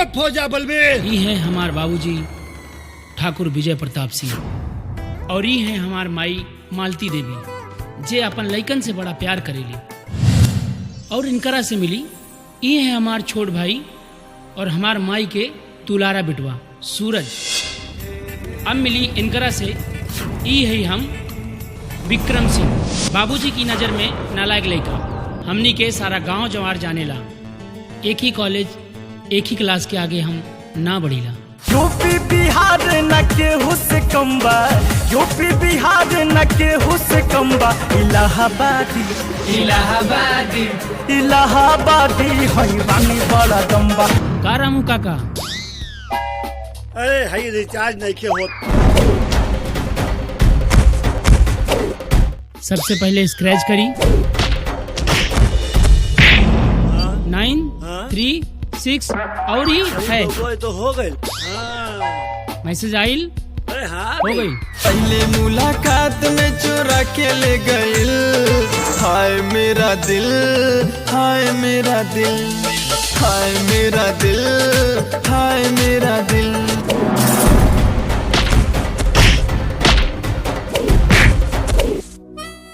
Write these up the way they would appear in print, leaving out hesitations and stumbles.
मत हो जा बलबीर। ये है हमार बाबूजी ठाकुर विजय प्रताप सिंह और ये है हमार माई मालती देवी जे अपन लइकन से बड़ा प्यार करेली और इनकरा से मिली। ये है हमार छोट भाई और हमार माई के तुलारा बिटवा सूरज। अब मिली इनकरा से ये है हम विक्रम सिंह, बाबूजी की नज़र में नालायक लड़का। हमनी के सारा गांव जवार जाने ला, एक ही कॉलेज एक ही क्लास के आगे हम ना बढ़ीला। यूपी बिहार न के हुस कम्बा, यूपी बिहार न के हुस कम्बा। इलाहाबादी इलाहाबादी इलाहाबादी हई बानी बड़ा दम्बा। का रामू काका? अरे हई रिचार्ज नहीं के होत। सबसे पहले स्क्रैच करी 9 3 6 और ही है तो हो गए। मैसेज आइल। अरे हाँ हो गई। पहले मुलाकात में चुरा के ले गइल। हाय मेरा दिल, हाय मेरा दिल, हाय मेरा दिल, हाय मेरा दिल।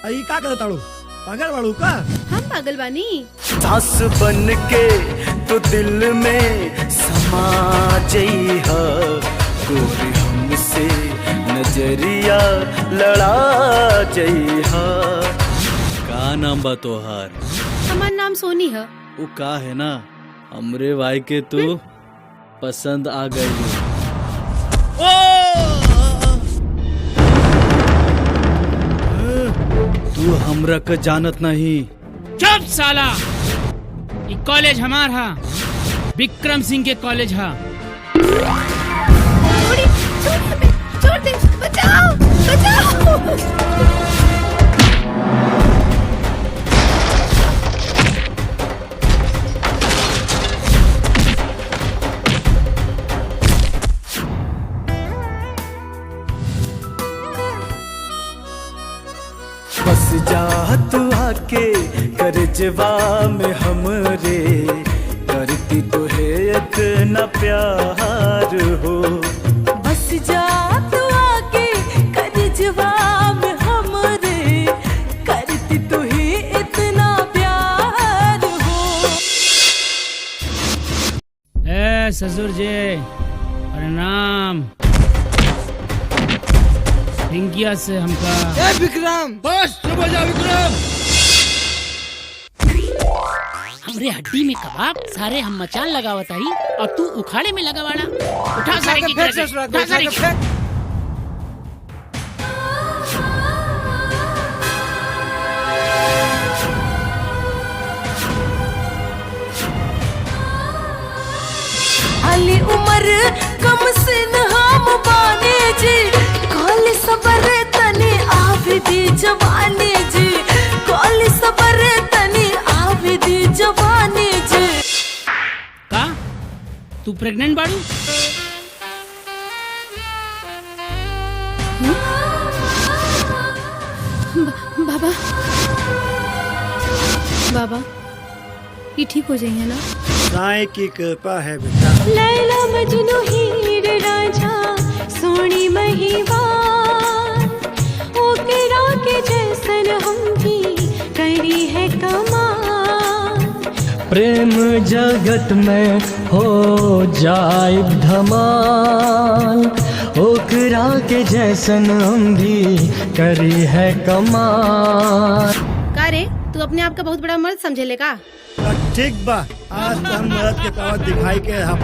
आई का करता हूँ? पागल वालू का? हम पागल बानी। सास बन के तो दिल में समा जइहा, गोरी हमसे नजरिया लड़ा जइहा। का नाम बा तोहार? हमार नाम सोनी है। वो का है ना हमरे भाई के तू पसंद आ गई। तू हमरा के जानत नहीं। चुप साला, ये कॉलेज हमार हा, विक्रम सिंह के कॉलेज हा। छोड़ दे, बचाओ बचाओ। बस जा तू आके करजवा में हमरे, करती तो है इतना प्यार हो। बस जा तू आके करजवा में हमरे, करती तो है इतना प्यार हो। ए ससुर जी प्रणाम। रिंकिया से हमका ए विक्रम, बस चुप हो जा विक्रम। हमरे हड्डी में कबाब, सारे हम मचान लगावत आई और तू उखाड़े में लगावाड़ा। उठा सारे की उठा सारे की। हाली उम्र कम से न हम बाने जी, कॉल सबर तने आवे दी जवानी जी, कॉल सबर तने आवे दी जवानी जी। का तू प्रेग्नेंट बाड़ू? बाबा बाबा ये ठीक हो जाएंगे ना? साईं की कृपा है बेटा। लैला मजनू हीर राझा सोनी महिवान, ओकरा के जैसन हम भी करी है कमाल। प्रेम जगत में हो जाए धमाल, ओकरा के जैसन हम भी करी है कमाल। का रे, तू अपने आप का बहुत बड़ा मर्द समझे ले का? ठीक बा, आज तो हम मर्द के पावर दिखाई के हम